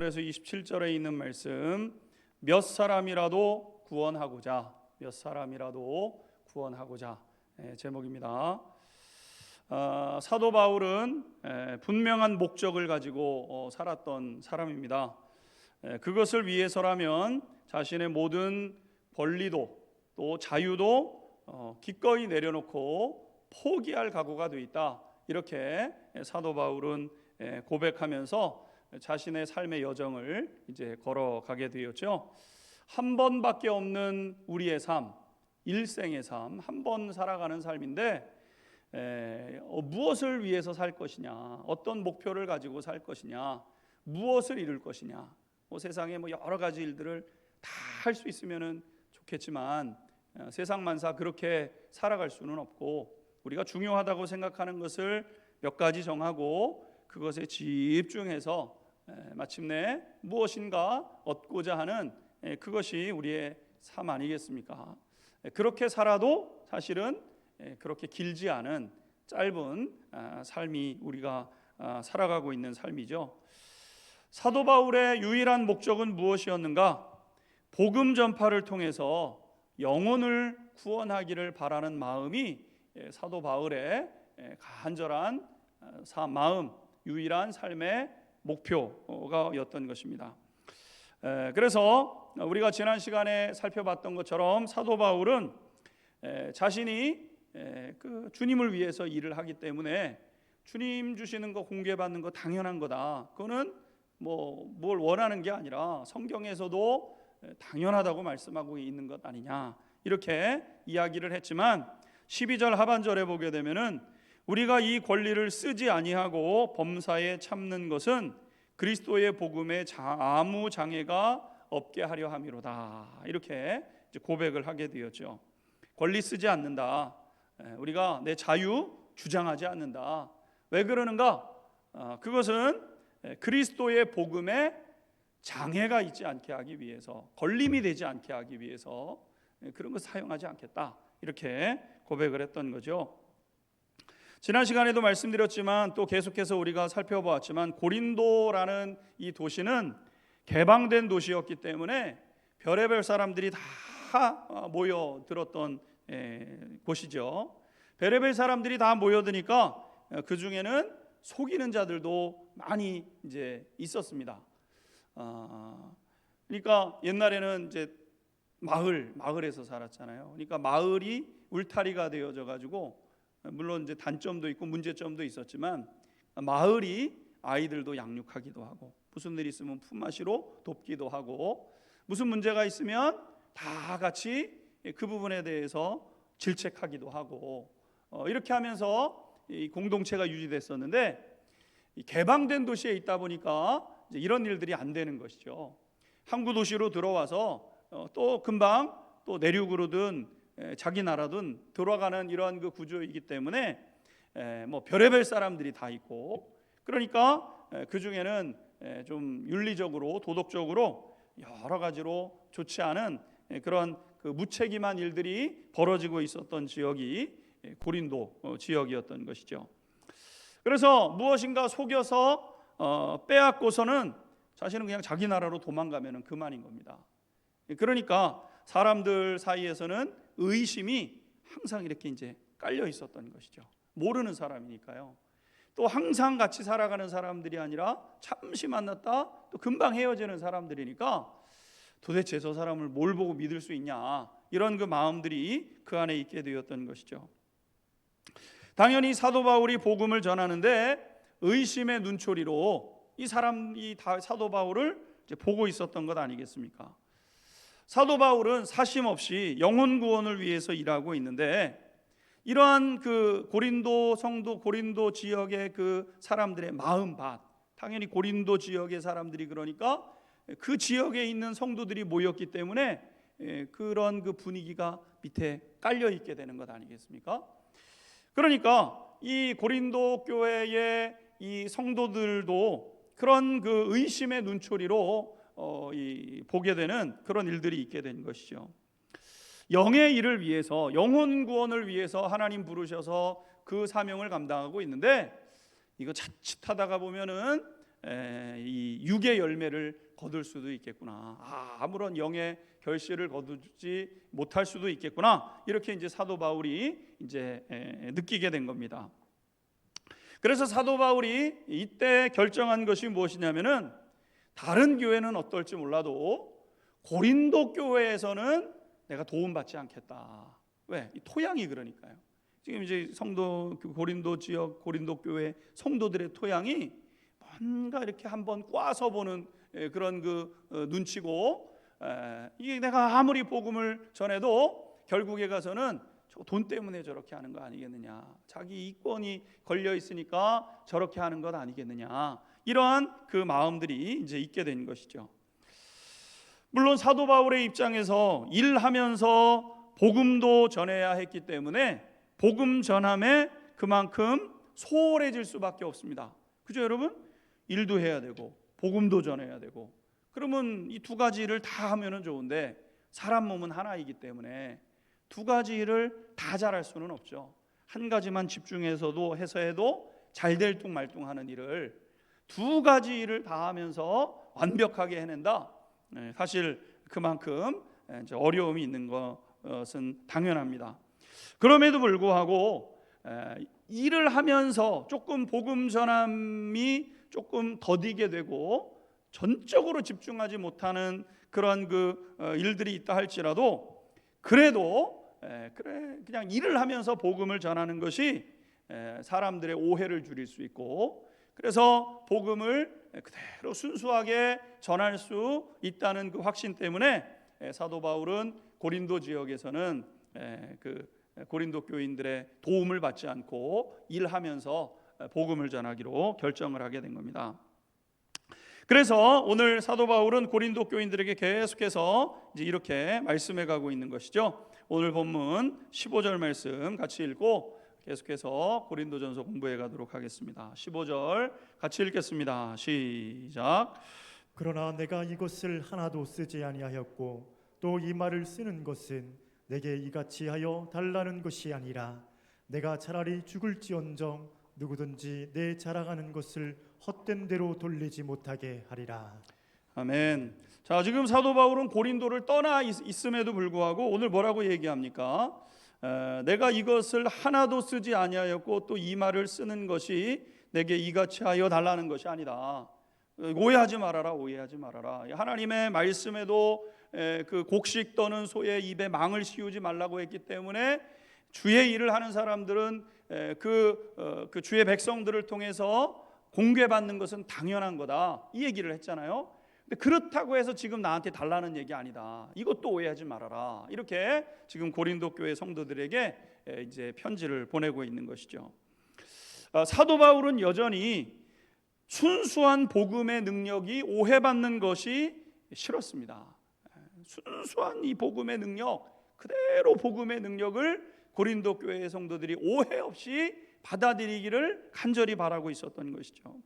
그래서 27절에 있는 말씀, 몇 사람이라도 구원하고자, 몇 사람이라도 구원하고자 제목입니다. 사도 바울은 분명한 목적을 가지고 살았던 사람입니다. 그것을 위해서라면 자신의 모든 권리도 또 자유도 기꺼이 내려놓고 포기할 각오가 돼 있다, 이렇게 사도 바울은 고백하면서 자신의 삶의 여정을 이제 걸어가게 되었죠. 한 번밖에 없는 우리의 삶, 일생의 삶, 한 번 살아가는 삶인데 무엇을 위해서 살 것이냐, 어떤 목표를 가지고 살 것이냐, 무엇을 이룰 것이냐, 세상에 여러 가지 일들을 다 할 수 있으면 좋겠지만 세상 만사 그렇게 살아갈 수는 없고, 우리가 중요하다고 생각하는 것을 몇 가지 정하고 그것에 집중해서 마침내 무엇인가 얻고자 하는 그것이 우리의 삶 아니겠습니까? 그렇게 살아도 사실은 그렇게 길지 않은 짧은 삶이 우리가 살아가고 있는 삶이죠. 사도 바울의 유일한 목적은 무엇이었는가? 복음 전파를 통해서 영혼을 구원하기를 바라는 마음이 사도 바울의 간절한 마음, 유일한 삶의 목표가였던 것입니다. 그래서 우리가 지난 시간에 살펴봤던 것처럼 사도 바울은 자신이 그 주님을 위해서 일을 하기 때문에 주님 주시는 거 공개받는 거 당연한 거다, 그거는 뭘 원하는 게 아니라 성경에서도 당연하다고 말씀하고 있는 것 아니냐, 이렇게 이야기를 했지만 12절 하반절에 보게 되면은 우리가 이 권리를 쓰지 아니하고 범사에 참는 것은 그리스도의 복음에 아무 장애가 없게 하려 함이로다, 이렇게 고백을 하게 되었죠. 권리 쓰지 않는다, 우리가 내 자유 주장하지 않는다. 왜 그러는가? 그것은 그리스도의 복음에 장애가 있지 않게 하기 위해서, 걸림이 되지 않게 하기 위해서 그런 거 사용하지 않겠다, 이렇게 고백을 했던 거죠. 지난 시간에도 말씀드렸지만 또 계속해서 우리가 살펴보았지만 고린도라는 이 도시는 개방된 도시였기 때문에 별의별 사람들이 다 모여들었던 곳이죠. 별의별 사람들이 다 모여드니까 그 중에는 속이는 자들도 많이 이제 있었습니다. 그러니까 옛날에는 이제 마을에서 살았잖아요. 그러니까 마을이 울타리가 되어져 가지고, 물론 이제 단점도 있고 문제점도 있었지만 마을이 아이들도 양육하기도 하고, 무슨 일 있으면 품앗이로 돕기도 하고, 무슨 문제가 있으면 다 같이 그 부분에 대해서 질책하기도 하고, 이렇게 하면서 이 공동체가 유지됐었는데, 이 개방된 도시에 있다 보니까 이제 이런 일들이 안 되는 것이죠. 항구 도시로 들어와서 또 금방 또 내륙으로든 자기 나라든 돌아가는 이러한 그 구조이기 때문에 별의별 사람들이 다 있고, 그러니까 그 중에는 좀 윤리적으로 도덕적으로 여러 가지로 좋지 않은 그런 그 무책임한 일들이 벌어지고 있었던 지역이 고린도 지역이었던 것이죠. 그래서 무엇인가 속여서 빼앗고서는 사실은 그냥 자기 나라로 도망가면 그만인 겁니다. 그러니까 사람들 사이에서는 의심이 항상 이렇게 이제 깔려 있었던 것이죠. 모르는 사람이니까요. 또 항상 같이 살아가는 사람들이 아니라 잠시 만났다 또 금방 헤어지는 사람들이니까 도대체 저 사람을 뭘 보고 믿을 수 있냐, 이런 그 마음들이 그 안에 있게 되었던 것이죠. 당연히 사도 바울이 복음을 전하는데 의심의 눈초리로 이 사도 바울을 이제 보고 있었던 것 아니겠습니까? 사도 바울은 사심 없이 영혼 구원을 위해서 일하고 있는데, 이러한 그 고린도 성도, 고린도 지역의 그 사람들의 마음밭, 당연히 고린도 지역의 사람들이, 그러니까 그 지역에 있는 성도들이 모였기 때문에 그런 그 분위기가 밑에 깔려 있게 되는 것 아니겠습니까? 그러니까 이 고린도 교회의 이 성도들도 그런 그 의심의 눈초리로 보게 되는 그런 일들이 있게 된 것이죠. 영의 일을 위해서, 영혼 구원을 위해서 하나님 부르셔서 그 사명을 감당하고 있는데, 이거 자칫하다가 보면은 이 육의 열매를 거둘 수도 있겠구나. 아무런 영의 결실을 거두지 못할 수도 있겠구나. 이렇게 이제 사도 바울이 이제 느끼게 된 겁니다. 그래서 사도 바울이 이때 결정한 것이 무엇이냐면은 다른 교회는 어떨지 몰라도 고린도 교회에서는 내가 도움받지 않겠다. 왜? 이 토양이 그러니까요. 지금 이제 성도 고린도 지역 고린도 교회 성도들의 토양이 뭔가 이렇게 한번 꽈서 보는 그런 눈치고, 이게 내가 아무리 복음을 전해도 결국에 가서는 돈 때문에 저렇게 하는 거 아니겠느냐, 자기 이권이 걸려 있으니까 저렇게 하는 것 아니겠느냐, 이러한 그 마음들이 이제 있게 된 것이죠. 물론 사도 바울의 입장에서 일하면서 복음도 전해야 했기 때문에 복음 전함에 그만큼 소홀해질 수밖에 없습니다. 그죠 여러분? 일도 해야 되고 복음도 전해야 되고, 그러면 이 두 가지 일을 다 하면은 좋은데 사람 몸은 하나이기 때문에 두 가지 일을 다 잘할 수는 없죠. 한 가지만 집중해서도 해서 해도 잘 될 뚱 말뚱하는 일을 두 가지 일을 다 하면서 완벽하게 해낸다. 사실 그만큼 이제 어려움이 있는 것은 당연합니다. 그럼에도 불구하고 일을 하면서 조금 복음 전함이 조금 더디게 되고 전적으로 집중하지 못하는 그런 일들이 있다 할지라도, 그래도 그냥 일을 하면서 복음을 전하는 것이 사람들의 오해를 줄일 수 있고, 그래서 복음을 그대로 순수하게 전할 수 있다는 그 확신 때문에 사도 바울은 고린도 지역에서는 고린도 교인들의 도움을 받지 않고 일하면서 복음을 전하기로 결정을 하게 된 겁니다. 그래서 오늘 사도 바울은 고린도 교인들에게 계속해서 이제 이렇게 말씀해 가고 있는 것이죠. 오늘 본문 15절 말씀 같이 읽고 계속해서 고린도전서 공부해 가도록 하겠습니다. 15절 같이 읽겠습니다. 시작. 그러나 내가 이것을 하나도 쓰지 아니하였고 또 이 말을 쓰는 것은 내게 이같이 하여 달라는 것이 아니라 내가 차라리 죽을지언정 누구든지 내 자랑하는 것을 헛된 대로 돌리지 못하게 하리라. 아멘. 자, 지금 사도 바울은 고린도를 떠나 있음에도 불구하고 오늘 뭐라고 얘기합니까? 내가 이것을 하나도 쓰지 아니하였고 또 이 말을 쓰는 것이 내게 이같이 하여 달라는 것이 아니다. 오해하지 말아라, 오해하지 말아라. 하나님의 말씀에도 그 곡식 떠는 소의 입에 망을 씌우지 말라고 했기 때문에 주의 일을 하는 사람들은 그 주의 백성들을 통해서 공개받는 것은 당연한 거다, 이 얘기를 했잖아요. 근데 그렇다고 해서 지금 나한테 달라는 얘기 아니다, 이것도 오해하지 말아라, 이렇게 지금 고린도 교회 성도들에게 이제 편지를 보내고 있는 것이죠. 사도 바울은 여전히 순수한 복음의 능력이 오해받는 것이 싫었습니다. 순수한 이 복음의 능력, 그대로 복음의 능력을 고린도 교회의 성도들이 오해 없이 받아들이기를 간절히 바라고 있었던 것이죠.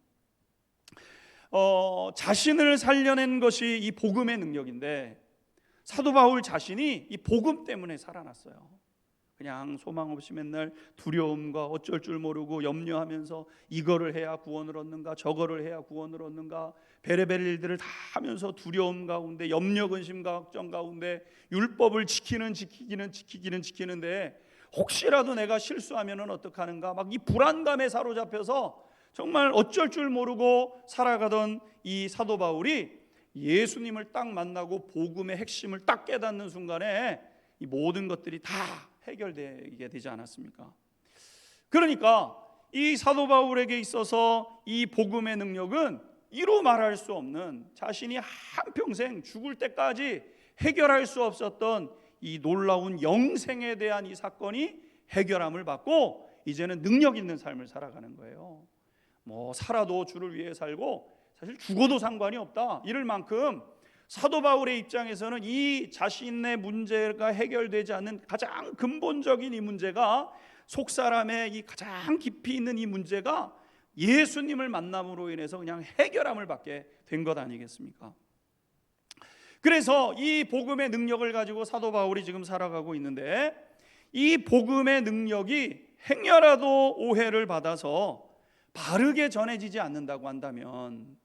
자신을 살려낸 것이 이 복음의 능력인데 사도 바울 자신이 이 복음 때문에 살아났어요. 그냥 소망 없이 맨날 두려움과 어쩔 줄 모르고 염려하면서 이거를 해야 구원을 얻는가, 저거를 해야 구원을 얻는가, 베레벨 일들을 다 하면서 두려움 가운데, 염려 근심과 걱정 가운데 율법을 지키기는 혹시라도 내가 실수하면 어떡하는가, 막 이 불안감에 사로잡혀서 정말 어쩔 줄 모르고 살아가던 이 사도 바울이 예수님을 딱 만나고 복음의 핵심을 딱 깨닫는 순간에 이 모든 것들이 다 해결되게 되지 않았습니까? 그러니까 이 사도 바울에게 있어서 이 복음의 능력은 이루 말할 수 없는, 자신이 한평생 죽을 때까지 해결할 수 없었던 이 놀라운 영생에 대한 이 사건이 해결함을 받고 이제는 능력 있는 삶을 살아가는 거예요. 살아도 주를 위해 살고 사실 죽어도 상관이 없다, 이럴 만큼 사도 바울의 입장에서는 이 자신의 문제가 해결되지 않는 가장 근본적인 이 문제가, 속사람의 이 가장 깊이 있는 이 문제가 예수님을 만남으로 인해서 그냥 해결함을 받게 된 것 아니겠습니까? 그래서 이 복음의 능력을 가지고 사도 바울이 지금 살아가고 있는데, 이 복음의 능력이 행여라도 오해를 받아서 바르게 전해지지 않는다고 한다면,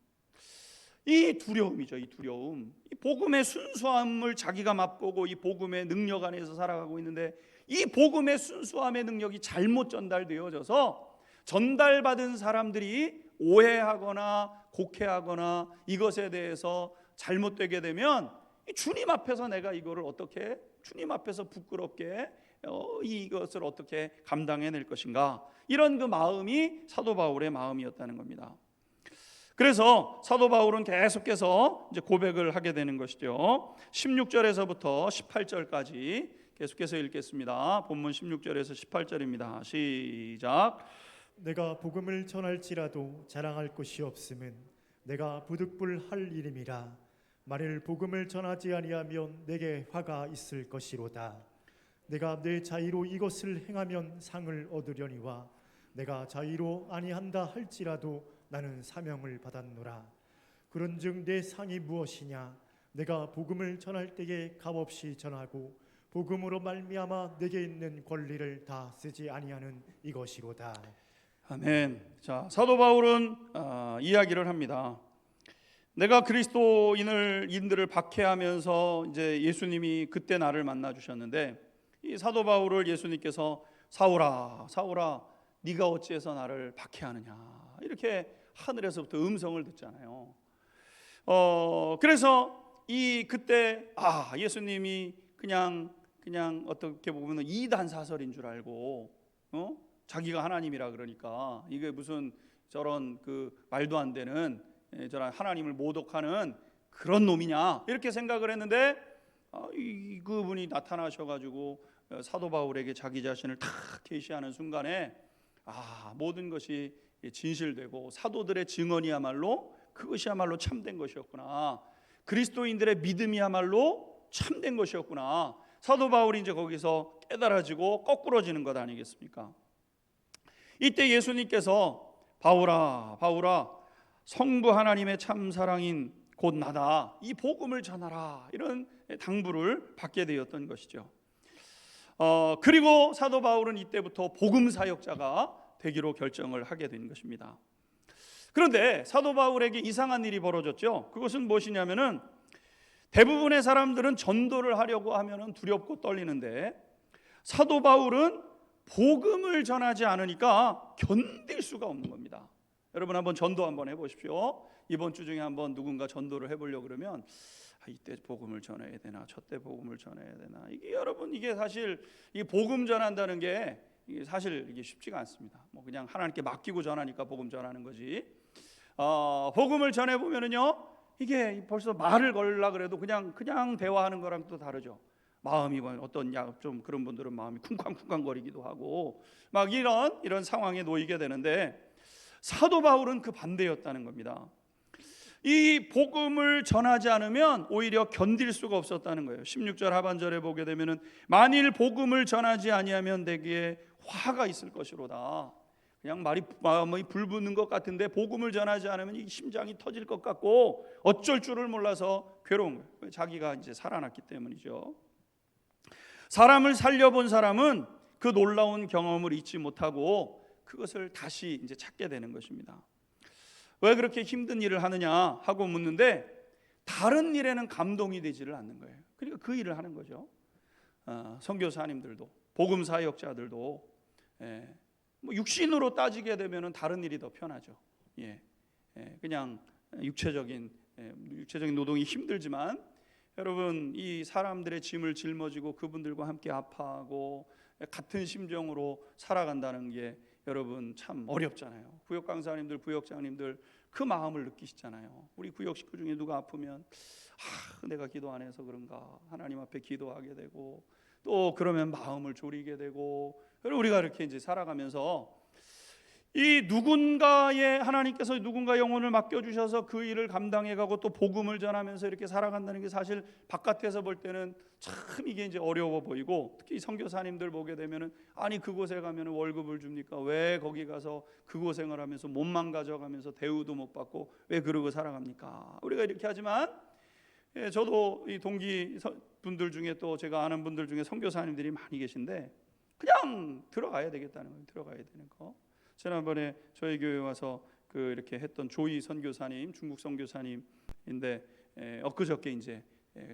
이 두려움이죠. 이 두려움. 이 복음의 순수함을 자기가 맛보고 이 복음의 능력 안에서 살아가고 있는데 이 복음의 순수함의 능력이 잘못 전달되어져서 전달받은 사람들이 오해하거나 곡해하거나 이것에 대해서 잘못되게 되면 주님 앞에서 내가 이거를 어떻게 주님 앞에서 부끄럽게 이것을 어떻게 감당해낼 것인가, 이런 그 마음이 사도 바울의 마음이었다는 겁니다. 그래서 사도 바울은 계속해서 이제 고백을 하게 되는 것이죠. 16절에서부터 18절까지 계속해서 읽겠습니다. 본문 16절에서 18절입니다. 시작. 내가 복음을 전할지라도 자랑할 것이 없음은 내가 부득불할 일임이라. 만일 복음을 전하지 아니하면 내게 화가 있을 것이로다. 내가 내 자의로 이것을 행하면 상을 얻으려니와 내가 자의로 아니한다 할지라도 나는 사명을 받았노라. 그런즉 내 상이 무엇이냐? 내가 복음을 전할 때에 값없이 전하고 복음으로 말미암아 내게 있는 권리를 다 쓰지 아니하는 이것이로다. 아멘. 자, 사도 바울은 이야기를 합니다. 내가 그리스도인들을 박해하면서 이제 예수님이 그때 나를 만나 주셨는데, 이 사도 바울을 예수님께서 사울아, 사울아, 네가 어찌해서 나를 박해하느냐, 이렇게 하늘에서부터 음성을 듣잖아요. 그래서 그때 예수님이 그냥 어떻게 보면 이단 사설인 줄 알고 자기가 하나님이라 그러니까 이게 무슨 저런 그 말도 안 되는 저런 하나님을 모독하는 그런 놈이냐, 이렇게 생각을 했는데 그분이 나타나셔가지고 사도 바울에게 자기 자신을 탁 계시하는 순간에 모든 것이 진실되고 사도들의 증언이야말로 그것이야말로 참된 것이었구나, 그리스도인들의 믿음이야말로 참된 것이었구나, 사도 바울이 이제 거기서 깨달아지고 거꾸러지는 것 아니겠습니까? 이때 예수님께서 바울아, 바울아, 성부 하나님의 참 사랑인 곧 나다, 이 복음을 전하라, 이런 당부를 받게 되었던 것이죠. 그리고 사도 바울은 이때부터 복음 사역자가 되기로 결정을 하게 된 것입니다. 그런데 사도 바울에게 이상한 일이 벌어졌죠. 그것은 무엇이냐면은 대부분의 사람들은 전도를 하려고 하면은 두렵고 떨리는데 사도 바울은 복음을 전하지 않으니까 견딜 수가 없는 겁니다. 여러분 한번 전도 한번 해보십시오. 이번 주 중에 한번 누군가 전도를 해보려고 그러면 이때 복음을 전해야 되나, 저때 복음을 전해야 되나, 이게 여러분 이게 사실 이 복음 전한다는 게 이게 사실 이게 쉽지가 않습니다. 뭐 그냥 하나님께 맡기고 전하니까 복음 전하는 거지. 복음을 전해 보면은요, 이게 벌써 말을 걸라 그래도 그냥 대화하는 거랑 또 다르죠. 마음이 어떤 좀 그런 분들은 마음이 쿵쾅쿵쾅거리기도 하고 막 이런 상황에 놓이게 되는데 사도 바울은 그 반대였다는 겁니다. 이 복음을 전하지 않으면 오히려 견딜 수가 없었다는 거예요. 16절 하반절에 보게 되면은 만일 복음을 전하지 아니하면 내게 화가 있을 것이로다. 그냥 마음이 불붙는 것 같은데 복음을 전하지 않으면 이 심장이 터질 것 같고 어쩔 줄을 몰라서 괴로운 거예요. 자기가 이제 살아났기 때문이죠. 사람을 살려본 사람은 그 놀라운 경험을 잊지 못하고 그것을 다시 이제 찾게 되는 것입니다. 왜 그렇게 힘든 일을 하느냐 하고 묻는데 다른 일에는 감동이 되지를 않는 거예요. 그러니까 그 일을 하는 거죠. 선교사님들도 복음 사역자들도 뭐 육신으로 따지게 되면은 다른 일이 더 편하죠. 그냥 육체적인 노동이 힘들지만 여러분 이 사람들의 짐을 짊어지고 그분들과 함께 아파하고 같은 심정으로 살아간다는 게 여러분 참 어렵잖아요. 구역 강사님들, 구역장님들 그 마음을 느끼시잖아요. 우리 구역 식구 중에 누가 아프면 내가 기도 안 해서 그런가 하나님 앞에 기도하게 되고 또 그러면 마음을 졸이게 되고 우리가 이렇게 이제 살아가면서 이 누군가의 하나님께서 누군가 영혼을 맡겨주셔서 그 일을 감당해가고 또 복음을 전하면서 이렇게 살아간다는 게 사실 바깥에서 볼 때는 참 이게 이제 어려워 보이고 특히 선교사님들 보게 되면은 아니 그곳에 가면은 월급을 줍니까? 왜 거기 가서 그 고생을 하면서 몸만 가져가면서 대우도 못 받고 왜 그러고 살아갑니까? 우리가 이렇게 하지만 저도 이 동기 분들 중에 또 제가 아는 분들 중에 선교사님들이 많이 계신데 그냥 들어가야 되겠다는 거예요. 들어가야 되는 거. 지난번에 저희 교회 와서 이렇게 했던 조이 선교사님, 중국 선교사님인데 엊그저께 이제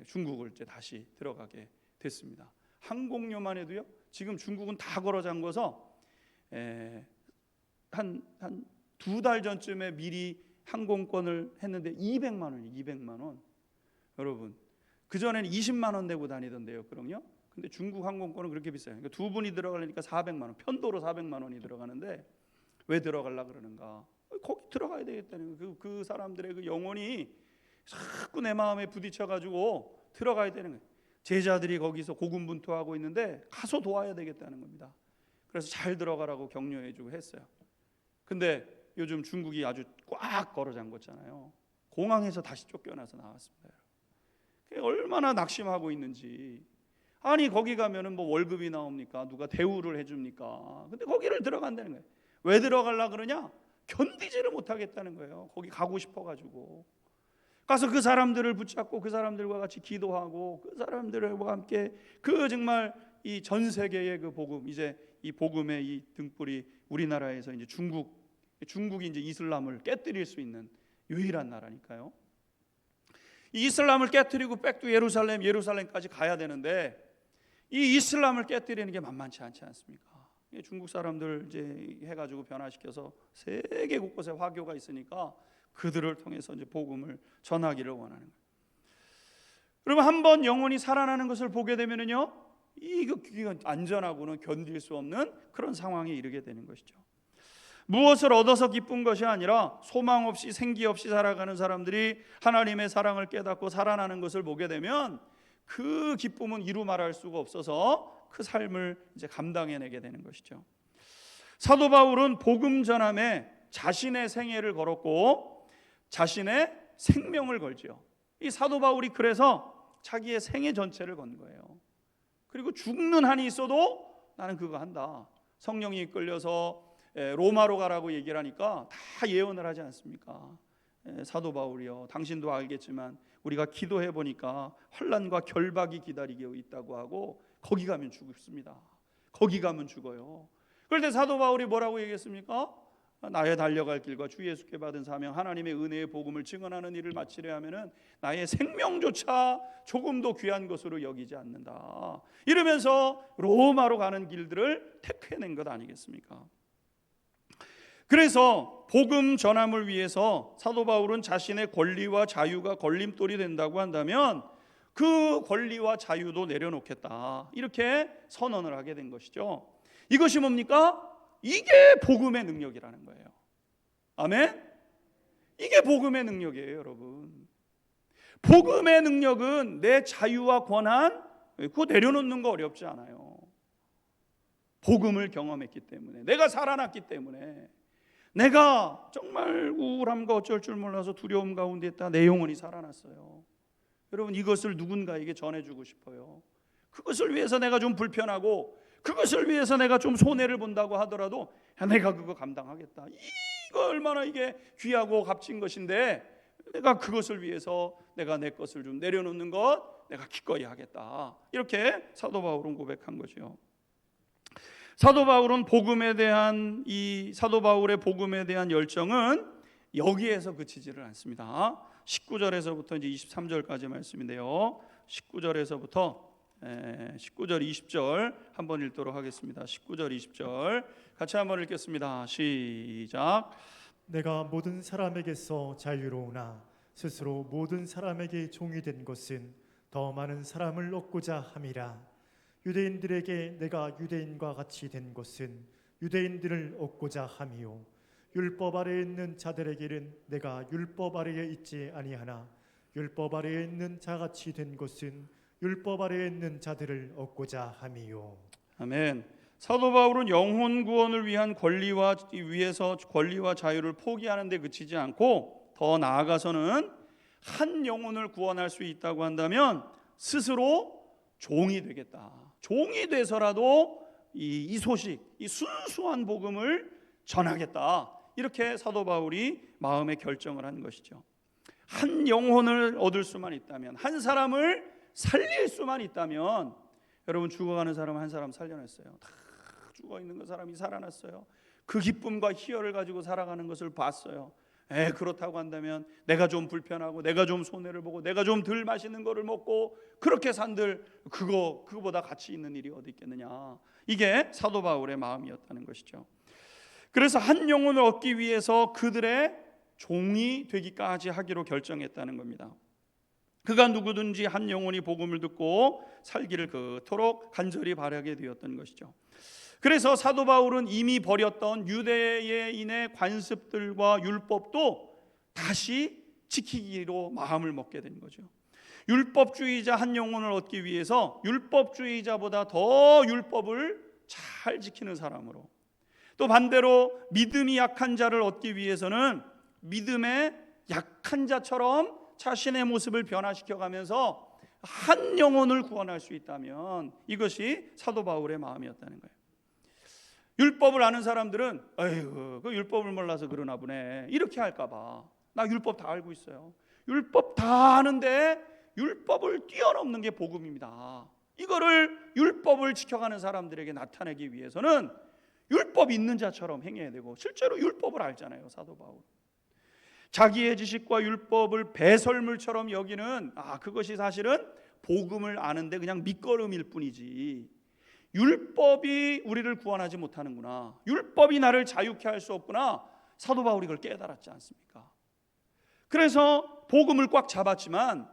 중국을 이제 다시 들어가게 됐습니다. 항공료만 해도요. 지금 중국은 다 걸어 잠궈서 한 2달 전쯤에 미리 항공권을 했는데 200만 원이 200만 원. 여러분 그 전에는 20만 원 내고 다니던데요, 그럼요. 근데 중국 항공권은 그렇게 비싸요. 그러니까 두 분이 들어가려니까 400만 원, 편도로 400만 원이 들어가는데 왜 들어가려 그러는가? 거기 들어가야 되겠다는 거예요. 그 사람들의 그 영혼이 자꾸 내 마음에 부딪혀가지고 들어가야 되는 거예요. 제자들이 거기서 고군분투하고 있는데 가서 도와야 되겠다는 겁니다. 그래서 잘 들어가라고 격려해주고 했어요. 근데 요즘 중국이 아주 꽉 걸어 잠궜잖아요. 공항에서 다시 쫓겨나서 나왔습니다. 얼마나 낙심하고 있는지. 아니 거기 가면은 뭐 월급이 나옵니까? 누가 대우를 해줍니까? 근데 거기를 들어간다는 거예요. 왜 들어가려 그러냐? 견디지를 못하겠다는 거예요. 거기 가고 싶어가지고 가서 그 사람들을 붙잡고 그 사람들과 같이 기도하고 그 사람들과 함께 그 정말 이 전 세계의 그 복음, 이제 이 복음의 이 등불이 우리나라에서 이제 중국이 이제 이슬람을 깨뜨릴 수 있는 유일한 나라니까요. 이 이슬람을 깨뜨리고 백두 예루살렘까지 가야 되는데 이 이슬람을 깨뜨리는 게 만만치 않지 않습니까? 중국 사람들 이제 해가지고 변화시켜서 세계 곳곳에 화교가 있으니까 그들을 통해서 이제 복음을 전하기를 원하는 거예요. 그러면 한번 영혼이 살아나는 것을 보게 되면은요, 이거 안전하고는 견딜 수 없는 그런 상황에 이르게 되는 것이죠. 무엇을 얻어서 기쁜 것이 아니라 소망 없이 생기 없이 살아가는 사람들이 하나님의 사랑을 깨닫고 살아나는 것을 보게 되면 그 기쁨은 이루 말할 수가 없어서 그 삶을 이제 감당해내게 되는 것이죠. 사도 바울은 복음 전함에 자신의 생애를 걸었고 자신의 생명을 걸지요. 이 사도 바울이 그래서 자기의 생애 전체를 건 거예요. 그리고 죽는 한이 있어도 나는 그거 한다. 성령이 이끌려서 로마로 가라고 얘기를 하니까 다 예언을 하지 않습니까? 사도 바울이요, 당신도 알겠지만 우리가 기도해 보니까 환난과 결박이 기다리고 있다고 하고 거기 가면 죽습니다. 거기 가면 죽어요. 그런데 사도 바울이 뭐라고 얘기했습니까? 나의 달려갈 길과 주 예수께 받은 사명, 하나님의 은혜의 복음을 증언하는 일을 마치려 하면은 나의 생명조차 조금도 귀한 것으로 여기지 않는다. 이러면서 로마로 가는 길들을 택해낸 것 아니겠습니까? 그래서 복음 전함을 위해서 사도 바울은 자신의 권리와 자유가 걸림돌이 된다고 한다면 그 권리와 자유도 내려놓겠다, 이렇게 선언을 하게 된 것이죠. 이것이 뭡니까? 이게 복음의 능력이라는 거예요. 아멘? 이게 복음의 능력이에요, 여러분. 복음의 능력은 내 자유와 권한, 그거 내려놓는 거 어렵지 않아요. 복음을 경험했기 때문에, 내가 살아났기 때문에, 내가 정말 우울함과 어쩔 줄 몰라서 두려움 가운데 있다 내 영혼이 살아났어요. 여러분, 이것을 누군가에게 전해주고 싶어요. 그것을 위해서 내가 좀 불편하고 그것을 위해서 내가 좀 손해를 본다고 하더라도 내가 그거 감당하겠다. 이거 얼마나 이게 귀하고 값진 것인데 내가 그것을 위해서 내가 내 것을 좀 내려놓는 것 내가 기꺼이 하겠다. 이렇게 사도 바울은 고백한 거죠. 사도 바울은 사도 바울의 복음에 대한 열정은 여기에서 그치지를 않습니다. 19절에서부터 이제 23절까지 말씀인데요. 19절에서부터 19절 20절 한번 읽도록 하겠습니다. 19절 20절 같이 한번 읽겠습니다. 시작. 내가 모든 사람에게서 자유로우나 스스로 모든 사람에게 종이 된 것은 더 많은 사람을 얻고자 함이라. 유대인들에게 내가 유대인과 같이 된 것은 유대인들을 얻고자 함이요, 율법 아래에 있는 자들에게는 내가 율법 아래에 있지 아니하나 율법 아래에 있는 자같이 된 것은 율법 아래에 있는 자들을 얻고자 함이요. 아멘. 사도 바울은 영혼 구원을 위한 권리와 자유를 포기하는 데 그치지 않고 더 나아가서는 한 영혼을 구원할 수 있다고 한다면 스스로 종이 되겠다. 종이 돼서라도 이 소식, 이 순수한 복음을 전하겠다. 이렇게 사도 바울이 마음의 결정을 한 것이죠. 한 영혼을 얻을 수만 있다면, 한 사람을 살릴 수만 있다면, 여러분 죽어가는 사람 한 사람 살려냈어요. 다 죽어있는 그 사람이 살아났어요. 그 기쁨과 희열을 가지고 살아가는 것을 봤어요. 그렇다고 한다면 내가 좀 불편하고 내가 좀 손해를 보고 내가 좀 덜 맛있는 거를 먹고 그렇게 산들 그거보다 가치 있는 일이 어디 있겠느냐. 이게 사도 바울의 마음이었다는 것이죠. 그래서 한 영혼을 얻기 위해서 그들의 종이 되기까지 하기로 결정했다는 겁니다. 그가 누구든지 한 영혼이 복음을 듣고 살기를 그토록 간절히 바라게 되었던 것이죠. 그래서 사도 바울은 이미 버렸던 유대인의 관습들과 율법도 다시 지키기로 마음을 먹게 된 거죠. 율법주의자 한 영혼을 얻기 위해서 율법주의자보다 더 율법을 잘 지키는 사람으로, 또 반대로 믿음이 약한 자를 얻기 위해서는 믿음의 약한 자처럼 자신의 모습을 변화시켜가면서 한 영혼을 구원할 수 있다면 이것이 사도 바울의 마음이었다는 거예요. 율법을 아는 사람들은 그 율법을 몰라서 그러나 보네 이렇게 할까 봐. 나 율법 다 알고 있어요. 율법 다 아는데 율법을 뛰어넘는 게 복음입니다. 이거를 율법을 지켜가는 사람들에게 나타내기 위해서는 율법 있는 자처럼 행해야 되고, 실제로 율법을 알잖아요, 사도 바울. 자기의 지식과 율법을 배설물처럼 여기는 그것이 사실은 복음을 아는데 그냥 밑거름일 뿐이지, 율법이 우리를 구원하지 못하는구나, 율법이 나를 자유케 할 수 없구나, 사도 바울이 그걸 깨달았지 않습니까? 그래서 복음을 꽉 잡았지만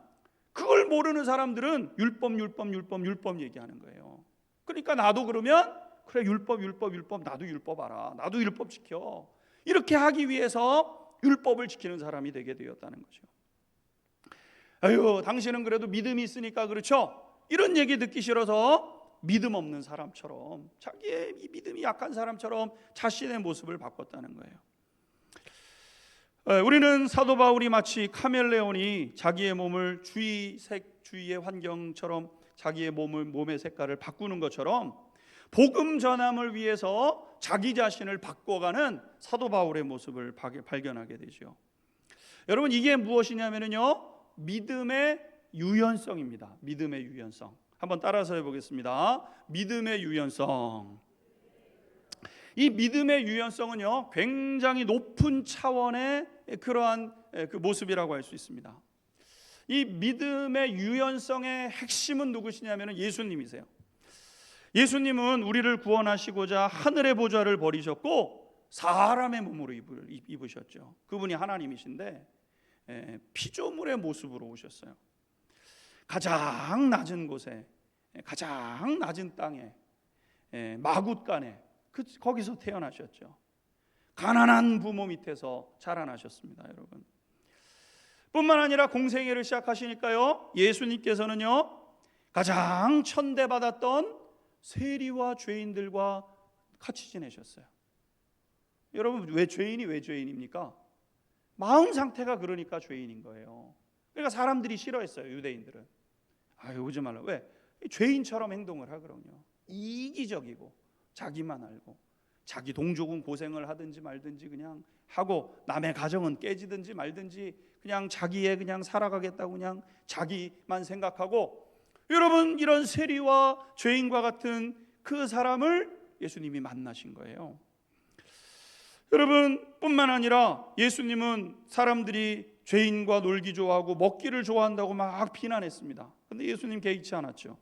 그걸 모르는 사람들은 율법 얘기하는 거예요. 그러니까 나도 그러면 그래, 율법 나도 율법 알아, 나도 율법 지켜, 이렇게 하기 위해서 율법을 지키는 사람이 되게 되었다는 거죠. 당신은 그래도 믿음이 있으니까 그렇죠, 이런 얘기 듣기 싫어서 믿음 없는 사람처럼, 자기의 이 믿음이 약한 사람처럼 자신의 모습을 바꿨다는 거예요. 우리는 사도 바울이 마치 카멜레온이 자기의 몸을 주위의 환경처럼 자기의 몸의 색깔을 바꾸는 것처럼 복음 전함을 위해서 자기 자신을 바꿔가는 사도 바울의 모습을 발견하게 되죠. 여러분, 이게 무엇이냐면요, 믿음의 유연성입니다. 믿음의 유연성. 한번 따라서 해보겠습니다. 믿음의 유연성. 이 믿음의 유연성은요, 굉장히 높은 차원의 그러한 그 모습이라고 할 수 있습니다. 이 믿음의 유연성의 핵심은 누구시냐면 예수님이세요. 예수님은 우리를 구원하시고자 하늘의 보좌를 버리셨고 사람의 몸으로 입으셨죠. 그분이 하나님이신데 피조물의 모습으로 오셨어요. 가장 낮은 곳에, 가장 낮은 땅에, 마굿간에 거기서 태어나셨죠. 가난한 부모 밑에서 자라나셨습니다, 여러분. 뿐만 아니라 공생애를 시작하시니까요, 예수님께서는요, 가장 천대받았던 세리와 죄인들과 같이 지내셨어요. 여러분, 왜 죄인입니까? 마음 상태가 그러니까 죄인인 거예요. 그러니까 사람들이 싫어했어요, 유대인들은. 오지 말라. 왜? 죄인처럼 행동을 하거든요. 이기적이고 자기만 알고, 자기 동족은 고생을 하든지 말든지 그냥 하고, 남의 가정은 깨지든지 말든지 그냥 자기의 그냥 살아가겠다고 그냥 자기만 생각하고, 여러분, 이런 세리와 죄인과 같은 그 사람을 예수님이 만나신 거예요. 여러분, 뿐만 아니라 예수님은 사람들이 죄인과 놀기 좋아하고 먹기를 좋아한다고 막 비난했습니다. 그런데 예수님 개의치 않았죠.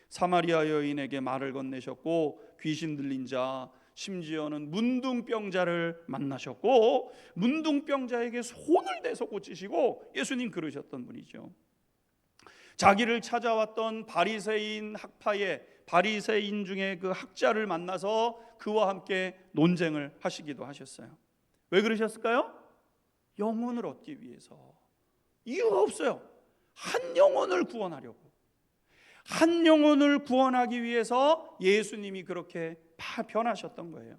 사마리아 여인에게 말을 건네셨고, 귀신 들린 자, 심지어는 문둥병자를 만나셨고, 문둥병자에게 손을 대서 고치시고, 예수님 그러셨던 분이죠. 자기를 찾아왔던 바리새인 학파의 바리새인 중에 그 학자를 만나서 그와 함께 논쟁을 하시기도 하셨어요. 왜 그러셨을까요? 영혼을 얻기 위해서. 이유가 없어요. 한 영혼을 구원하려고. 한 영혼을 구원하기 위해서 예수님이 그렇게 변하셨던 거예요.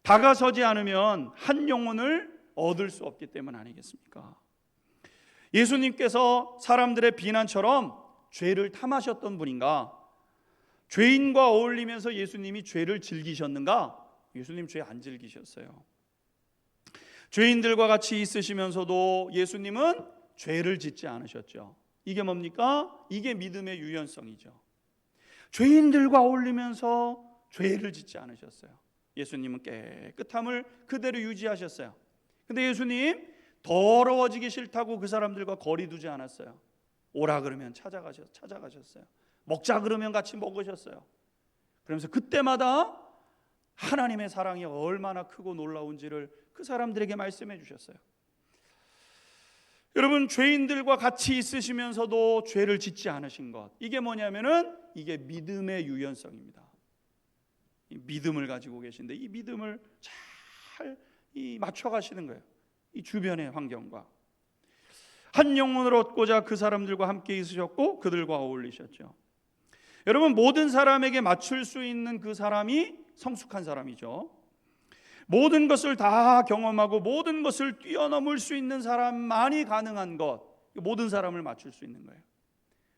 다가서지 않으면 한 영혼을 얻을 수 없기 때문 아니겠습니까? 예수님께서 사람들의 비난처럼 죄를 탐하셨던 분인가? 죄인과 어울리면서 예수님이 죄를 즐기셨는가? 예수님 죄 안 즐기셨어요. 죄인들과 같이 있으시면서도 예수님은 죄를 짓지 않으셨죠. 이게 뭡니까? 이게 믿음의 유연성이죠. 죄인들과 어울리면서 죄를 짓지 않으셨어요. 예수님은 깨끗함을 그대로 유지하셨어요. 근데 예수님 더러워지기 싫다고 그 사람들과 거리 두지 않았어요. 오라 그러면 찾아가셨어요. 먹자 그러면 같이 먹으셨어요. 그러면서 그때마다 하나님의 사랑이 얼마나 크고 놀라운지를 그 사람들에게 말씀해 주셨어요. 여러분, 죄인들과 같이 있으시면서도 죄를 짓지 않으신 것, 이게 뭐냐면은 이게 믿음의 유연성입니다. 이 믿음을 가지고 계신데 이 믿음을 잘 맞춰 가시는 거예요. 이 주변의 환경과 한 영혼을 얻고자 그 사람들과 함께 있으셨고 그들과 어울리셨죠. 여러분, 모든 사람에게 맞출 수 있는 그 사람이 성숙한 사람이죠. 모든 것을 다 경험하고 모든 것을 뛰어넘을 수 있는 사람만이 가능한 것, 모든 사람을 맞출 수 있는 거예요.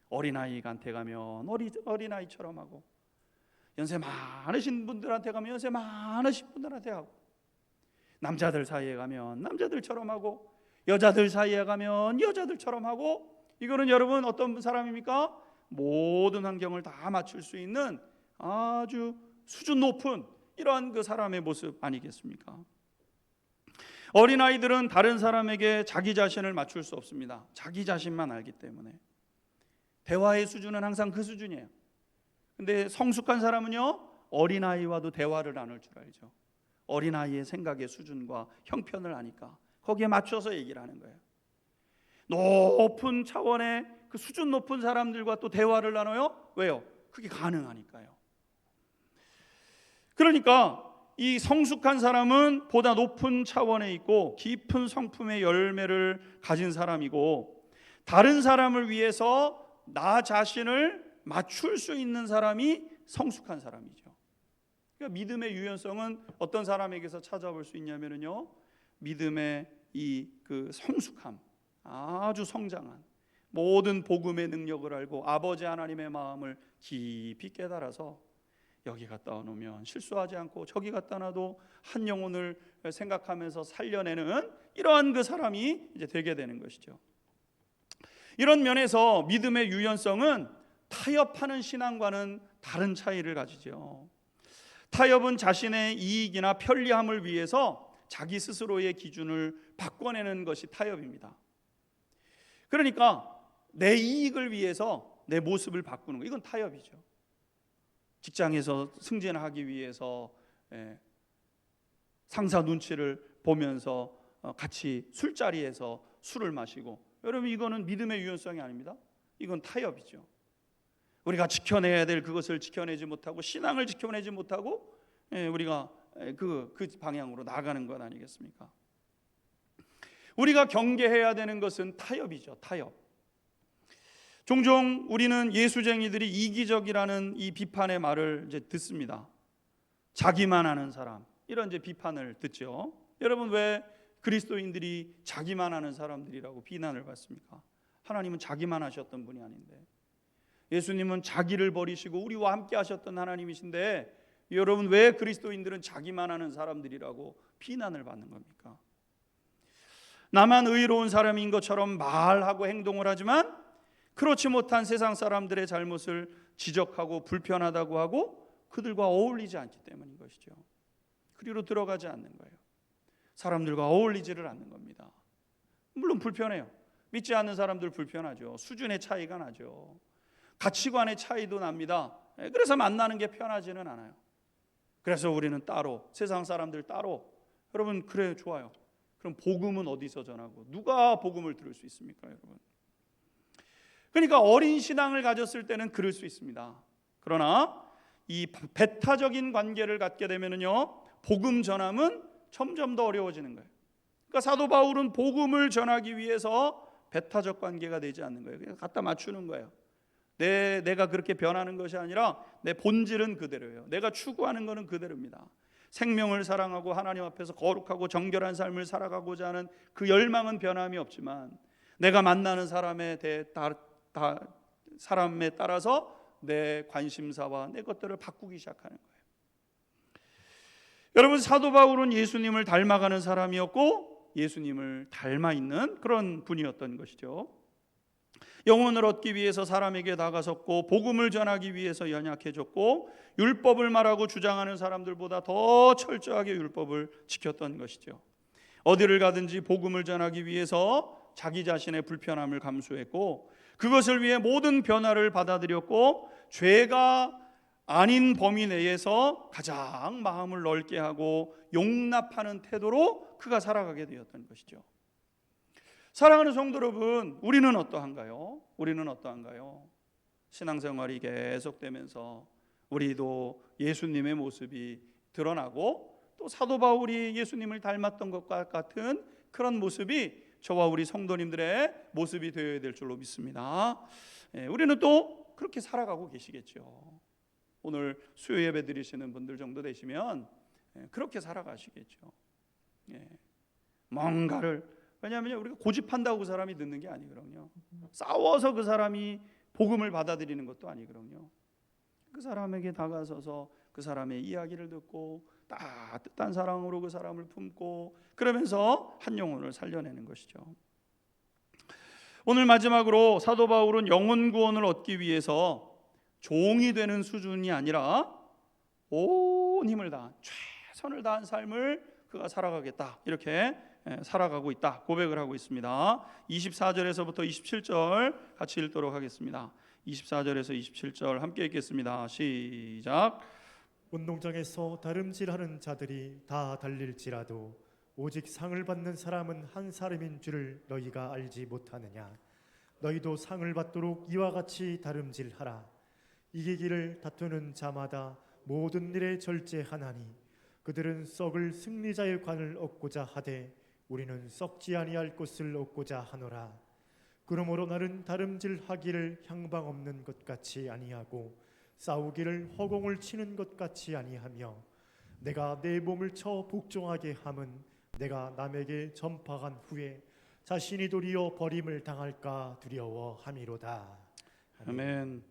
어린아이한테 가면 어린아이처럼 하고, 연세 많으신 분들한테 가면 연세 많으신 분들한테 하고, 남자들 사이에 가면 남자들처럼 하고, 여자들 사이에 가면 여자들처럼 하고, 이거는 여러분 어떤 사람입니까? 모든 환경을 다 맞출 수 있는 아주 수준 높은 이러한 그 사람의 모습 아니겠습니까? 어린아이들은 다른 사람에게 자기 자신을 맞출 수 없습니다. 자기 자신만 알기 때문에. 대화의 수준은 항상 그 수준이에요. 근데 성숙한 사람은요, 어린아이와도 대화를 나눌 줄 알죠. 어린아이의 생각의 수준과 형편을 아니까 거기에 맞춰서 얘기를 하는 거예요. 높은 차원의 그 수준 높은 사람들과 또 대화를 나눠요. 왜요? 그게 가능하니까요. 그러니까 이 성숙한 사람은 보다 높은 차원에 있고 깊은 성품의 열매를 가진 사람이고, 다른 사람을 위해서 나 자신을 맞출 수 있는 사람이 성숙한 사람이죠. 그러니까 믿음의 유연성은 어떤 사람에게서 찾아볼 수 있냐면요, 믿음의 이 그 성숙함, 아주 성장한, 모든 복음의 능력을 알고 아버지 하나님의 마음을 깊이 깨달아서 여기 갖다 놓으면 실수하지 않고 저기 갖다 놔도 한 영혼을 생각하면서 살려내는 이러한 그 사람이 이제 되게 되는 것이죠. 이런 면에서 믿음의 유연성은 타협하는 신앙과는 다른 차이를 가지죠. 타협은 자신의 이익이나 편리함을 위해서 자기 스스로의 기준을 바꿔내는 것이 타협입니다. 그러니까 내 이익을 위해서 내 모습을 바꾸는 거, 이건 타협이죠. 직장에서 승진하기 위해서 상사 눈치를 보면서 같이 술자리에서 술을 마시고, 여러분 이거는 믿음의 유연성이 아닙니다. 이건 타협이죠. 우리가 지켜내야 될 그것을 지켜내지 못하고 신앙을 지켜내지 못하고 우리가 그 방향으로 나가는 것 아니겠습니까? 우리가 경계해야 되는 것은 타협이죠. 타협. 종종 우리는 예수쟁이들이 이기적이라는 이 비판의 말을 이제 듣습니다. 자기만 아는 사람, 이런 이제 비판을 듣죠. 여러분, 왜 그리스도인들이 자기만 아는 사람들이라고 비난을 받습니까? 하나님은 자기만 하셨던 분이 아닌데, 예수님은 자기를 버리시고 우리와 함께 하셨던 하나님이신데, 여러분 왜 그리스도인들은 자기만 아는 사람들이라고 비난을 받는 겁니까? 나만 의로운 사람인 것처럼 말하고 행동을 하지만 그렇지 못한 세상 사람들의 잘못을 지적하고 불편하다고 하고 그들과 어울리지 않기 때문인 것이죠. 그리로 들어가지 않는 거예요. 사람들과 어울리지를 않는 겁니다. 물론 불편해요. 믿지 않는 사람들 불편하죠. 수준의 차이가 나죠. 가치관의 차이도 납니다. 그래서 만나는 게 편하지는 않아요. 그래서 우리는 따로, 세상 사람들 따로. 여러분, 그래, 좋아요. 그럼 복음은 어디서 전하고 누가 복음을 들을 수 있습니까, 여러분? 그러니까 어린 신앙을 가졌을 때는 그럴 수 있습니다. 그러나 이 배타적인 관계를 갖게 되면은요, 복음 전함은 점점 더 어려워지는 거예요. 그러니까 사도 바울은 복음을 전하기 위해서 배타적 관계가 되지 않는 거예요. 그냥 갖다 맞추는 거예요. 내가 그렇게 변하는 것이 아니라 내 본질은 그대로예요. 내가 추구하는 것은 그대로입니다. 생명을 사랑하고 하나님 앞에서 거룩하고 정결한 삶을 살아가고자 하는 그 열망은 변함이 없지만, 내가 만나는 사람에 따라서 내 관심사와 내 것들을 바꾸기 시작하는 거예요. 여러분, 사도 바울은 예수님을 닮아가는 사람이었고 예수님을 닮아 있는 그런 분이었던 것이죠. 영혼을 얻기 위해서 사람에게 다가섰고 복음을 전하기 위해서 연약해졌고 율법을 말하고 주장하는 사람들보다 더 철저하게 율법을 지켰던 것이죠. 어디를 가든지 복음을 전하기 위해서 자기 자신의 불편함을 감수했고 그것을 위해 모든 변화를 받아들였고 죄가 아닌 범위 내에서 가장 마음을 넓게 하고 용납하는 태도로 그가 살아가게 되었던 것이죠. 사랑하는 성도 여러분, 우리는 어떠한가요? 신앙생활이 계속되면서 우리도 예수님의 모습이 드러나고 또 사도 바울이 예수님을 닮았던 것과 같은 그런 모습이 저와 우리 성도님들의 모습이 되어야 될 줄로 믿습니다. 우리는 또 그렇게 살아가고 계시겠죠. 오늘 수요 예배 드리시는 분들 정도 되시면 그렇게 살아가시겠죠. 뭔가를, 왜냐하면 우리가 고집한다고 그 사람이 듣는 게 아니거든요. 싸워서 그 사람이 복음을 받아들이는 것도 아니거든요. 그 사람에게 다가서서 그 사람의 이야기를 듣고 따뜻한 사랑으로 그 사람을 품고 그러면서 한 영혼을 살려내는 것이죠. 오늘 마지막으로 사도 바울은 영혼 구원을 얻기 위해서 종이 되는 수준이 아니라 온 힘을 다한, 최선을 다한 삶을 그가 살아가겠다, 이렇게 살아가고 있다 고백을 하고 있습니다. 24절에서부터 27절 같이 읽도록 하겠습니다. 24절에서 27절 함께 읽겠습니다. 시작. 운동장에서 다름질하는 자들이 다 달릴지라도 오직 상을 받는 사람은 한 사람인 줄을 너희가 알지 못하느냐. 너희도 상을 받도록 이와 같이 다름질하라. 이기기를 다투는 자마다 모든 일에 절제하나니 그들은 썩을 승리자의 관을 얻고자 하되 우리는 썩지 아니할 것을 얻고자 하노라. 그러므로 나는 다름질하기를 향방 없는 것 같이 아니하고 싸우기를 허공을 치는 것 같이 아니하며 내가 내 몸을 쳐 복종하게 함은 내가 남에게 전파한 후에 자신이 도리어 버림을 당할까 두려워함이로다. 아멘.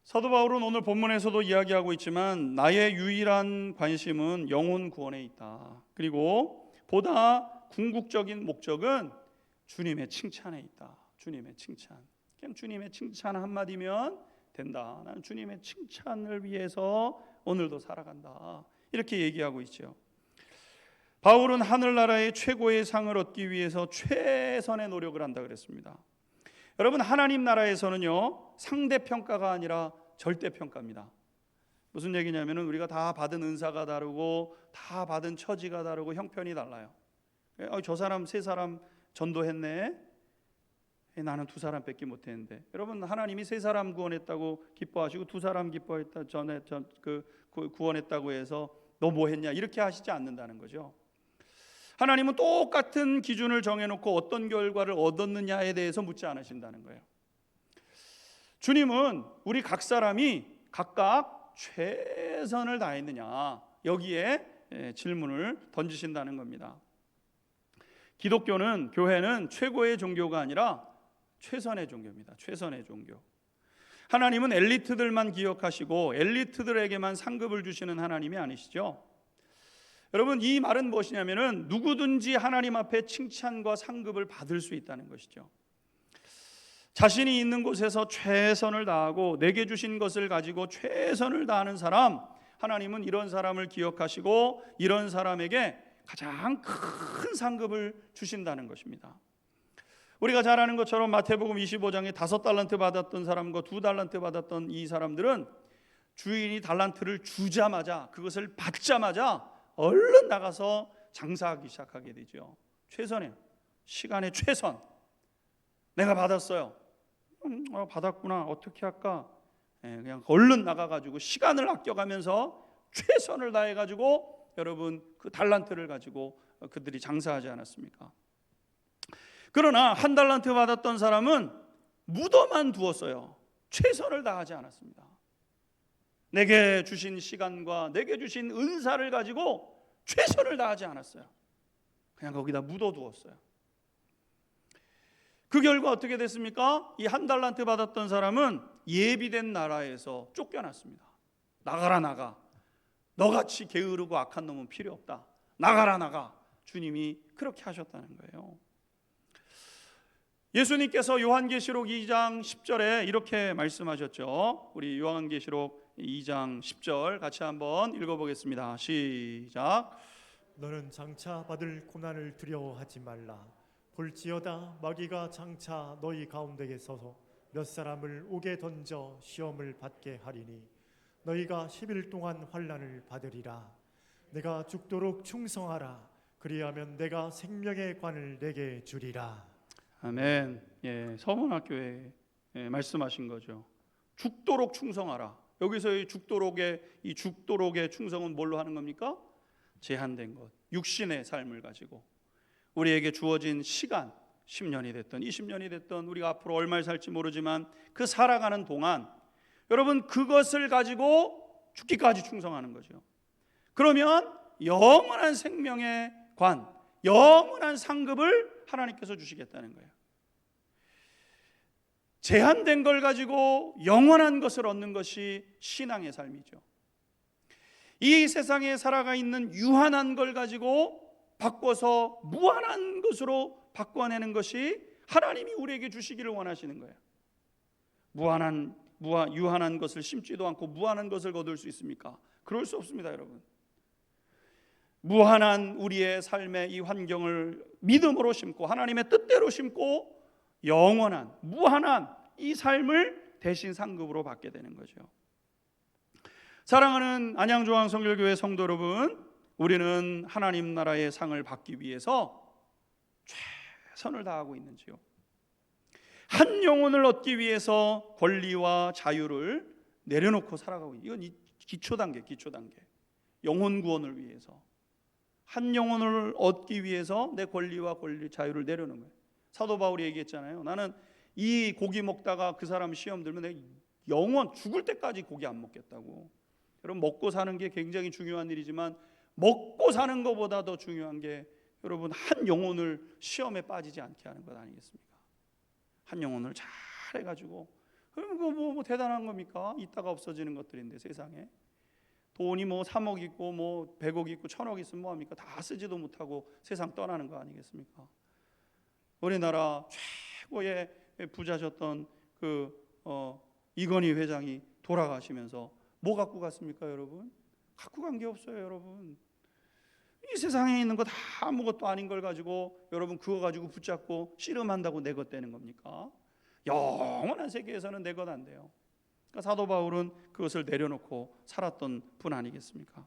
사도 바울은 오늘 본문에서도 이야기하고 있지만 나의 유일한 관심은 영혼 구원에 있다. 그리고 보다 궁극적인 목적은 주님의 칭찬에 있다. 주님의 칭찬. 그냥 주님의 칭찬 한마디면 된다. 나는 주님의 칭찬을 위해서 오늘도 살아간다. 이렇게 얘기하고 있죠. 바울은 하늘나라의 최고의 상을 얻기 위해서 최선의 노력을 한다 그랬습니다. 여러분, 하나님 나라에서는요, 상대평가가 아니라 절대평가입니다. 무슨 얘기냐면 우리가 다 받은 은사가 다르고 다 받은 처지가 다르고 형편이 달라요. 저 사람 세 사람 전도했네, 나는 두 사람밖에 못했는데. 여러분, 하나님이 세 사람 구원했다고 기뻐하시고 두 사람 기뻐했다 구원했다고 해서 너 뭐 했냐 이렇게 하시지 않는다는 거죠. 하나님은 똑같은 기준을 정해놓고 어떤 결과를 얻었느냐에 대해서 묻지 않으신다는 거예요. 주님은 우리 각 사람이 각각 최선을 다했느냐, 여기에 질문을 던지신다는 겁니다. 기독교는, 교회는 최고의 종교가 아니라 최선의 종교입니다. 최선의 종교. 하나님은 엘리트들만 기억하시고 엘리트들에게만 상급을 주시는 하나님이 아니시죠. 여러분, 이 말은 무엇이냐면은 누구든지 하나님 앞에 칭찬과 상급을 받을 수 있다는 것이죠. 자신이 있는 곳에서 최선을 다하고 내게 주신 것을 가지고 최선을 다하는 사람, 하나님은 이런 사람을 기억하시고 이런 사람에게 가장 큰 상급을 주신다는 것입니다. 우리가 잘 아는 것처럼 마태복음 25장에 5달란트 받았던 사람과 2달란트 받았던 이 사람들은 주인이 달란트를 주자마자, 그것을 받자마자 얼른 나가서 장사하기 시작하게 되죠. 최선이에요. 시간의 최선. 내가 받았어요. 받았구나. 어떻게 할까? 그냥 얼른 나가가지고 시간을 아껴가면서 최선을 다해가지고 여러분 그 달란트를 가지고 그들이 장사하지 않았습니까? 그러나 한 달란트 받았던 사람은 묻어만 두었어요. 최선을 다하지 않았습니다. 내게 주신 시간과 내게 주신 은사를 가지고 최선을 다하지 않았어요. 그냥 거기다 묻어두었어요. 그 결과 어떻게 됐습니까? 이 한 달란트 받았던 사람은 예비된 나라에서 쫓겨났습니다. 나가라 나가. 너같이 게으르고 악한 놈은 필요 없다. 나가라 나가. 주님이 그렇게 하셨다는 거예요. 예수님께서 요한계시록 2장 10절에 이렇게 말씀하셨죠. 우리 요한계시록 2장 10절 같이 한번 읽어보겠습니다. 시작. 너는 장차 받을 고난을 두려워하지 말라. 볼지어다 마귀가 장차 너희 가운데에 서서 몇 사람을 옥에 던져 시험을 받게 하리니 너희가 10일 동안 환난을 받으리라. 내가 죽도록 충성하라. 그리하면 내가 생명의 관을 내게 주리라. 아멘. 예, 서문학교에 말씀하신 거죠. 죽도록 충성하라. 여기서 이 죽도록의 충성은 뭘로 하는 겁니까? 제한된 것, 육신의 삶을 가지고 우리에게 주어진 시간 10년이 됐던 20년이 됐던 우리가 앞으로 얼마를 살지 모르지만 그 살아가는 동안 여러분 그것을 가지고 죽기까지 충성하는 거죠. 그러면 영원한 생명의 관, 영원한 상급을 하나님께서 주시겠다는 거예요. 제한된 걸 가지고 영원한 것을 얻는 것이 신앙의 삶이죠. 이 세상에 살아가 있는 유한한 걸 가지고 바꿔서 무한한 것으로 바꿔내는 것이 하나님이 우리에게 주시기를 원하시는 거예요. 유한한 것을 심지도 않고 무한한 것을 거둘 수 있습니까? 그럴 수 없습니다, 여러분. 무한한 우리의 삶의 이 환경을 믿음으로 심고 하나님의 뜻대로 심고 영원한 무한한 이 삶을 대신 상급으로 받게 되는 거죠. 사랑하는 안양조항성결교회 성도 여러분, 우리는 하나님 나라의 상을 받기 위해서 최선을 다하고 있는지요? 한 영혼을 얻기 위해서 권리와 자유를 내려놓고 살아가고 있는, 이건 기초 단계. 영혼 구원을 위해서 한 영혼을 얻기 위해서 내 권리와 자유를 내려놓는 거예요. 사도 바울이 얘기했잖아요. 나는 이 고기 먹다가 그 사람 시험 들면 내 영원 죽을 때까지 고기 안 먹겠다고. 여러분, 먹고 사는 게 굉장히 중요한 일이지만 먹고 사는 것보다 더 중요한 게 여러분 한 영혼을 시험에 빠지지 않게 하는 것 아니겠습니까? 한 영혼을 잘 해가지고, 그럼 그거 뭐 대단한 겁니까? 이따가 없어지는 것들인데 세상에 돈이 뭐 3억 있고 뭐 100억 있고 1000억 있으면 뭐합니까? 다 쓰지도 못하고 세상 떠나는 거 아니겠습니까? 우리나라 최고의 부자셨던 이건희 회장이 돌아가시면서 뭐 갖고 갔습니까, 여러분? 갖고 간 게 없어요, 여러분. 이 세상에 있는 거 다 아무것도 아닌 걸 가지고 여러분 그거 가지고 붙잡고 씨름한다고 내 것 되는 겁니까? 영원한 세계에서는 내 것 안 돼요. 그러니까 사도 바울은 그것을 내려놓고 살았던 분 아니겠습니까?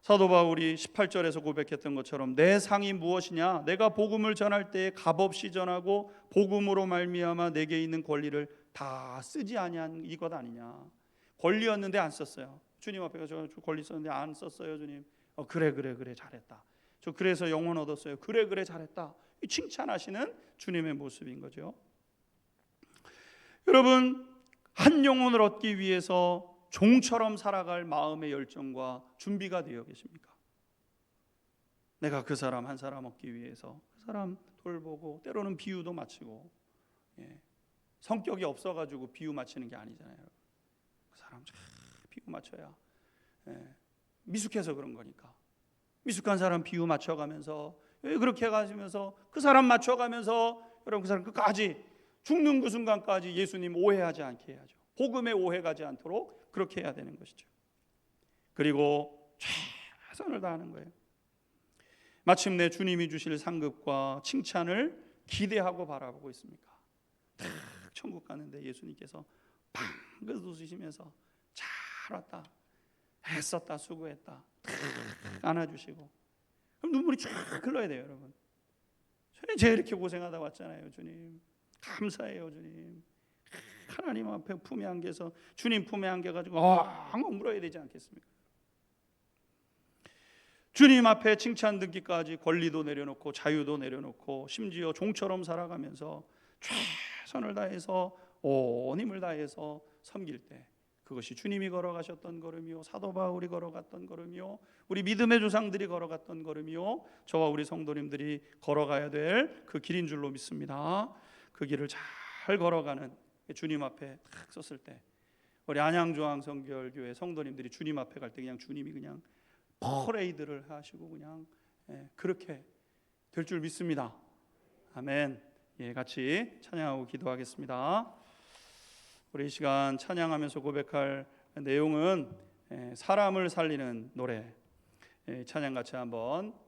사도 바울이 18절에서 고백했던 것처럼 내 상이 무엇이냐? 내가 복음을 전할 때에 값없이 전하고 복음으로 말미암아 내게 있는 권리를 다 쓰지 아니한 이것 아니냐? 권리였는데 안 썼어요. 주님 앞에 저 권리 썼는데 안 썼어요, 주님. 그래 잘했다. 저 그래서 영혼 얻었어요. 그래 잘했다. 칭찬하시는 주님의 모습인 거죠. 여러분, 한 영혼을 얻기 위해서 종처럼 살아갈 마음의 열정과 준비가 되어 계십니까? 내가 그 사람 한 사람 얻기 위해서 그 사람 돌보고 때로는 비유도 맞추고, 성격이 없어가지고 비유 맞추는 게 아니잖아요. 그 사람 잘 비유 맞춰야 미숙해서 그런 거니까. 미숙한 사람 비유 맞춰가면서 그렇게 해가면서 그 사람 맞춰가면서 여러분 그 사람 끝까지 죽는 그 순간까지 예수님 오해하지 않게 해야죠. 복음에 오해 가지 않도록 그렇게 해야 되는 것이죠. 그리고 최선을 다하는 거예요. 마침내 주님이 주실 상급과 칭찬을 기대하고 바라보고 있습니까? 천국 가는데 예수님께서 방긋 웃으시면서 잘 왔다, 애썼다, 수고했다 안아주시고, 그럼 눈물이 쫙 흘러야 돼요, 여러분. 제가 이렇게 고생하다 왔잖아요, 주님. 감사해요, 주님. 하나님 앞에 품에 안겨서 주님 품에 안겨가지고 엉엉 울어야 되지 않겠습니까? 주님 앞에 칭찬 듣기까지 권리도 내려놓고 자유도 내려놓고 심지어 종처럼 살아가면서 최선을 다해서 온 힘을 다해서 섬길 때, 그것이 주님이 걸어가셨던 걸음이요, 사도 바울이 걸어갔던 걸음이요, 우리 믿음의 조상들이 걸어갔던 걸음이요, 저와 우리 성도님들이 걸어가야 될 그 길인 줄로 믿습니다. 그 길을 잘 걸어가는 주님 앞에 딱 섰을 때, 우리 안양조항성결교회 성도님들이 주님 앞에 갈 때 그냥 주님이 그냥 퍼레이드를 하시고 그냥 그렇게 될 줄 믿습니다. 아멘. 같이 찬양하고 기도하겠습니다. 우리 이 시간 찬양하면서 고백할 내용은 사람을 살리는 노래. 찬양 같이 한번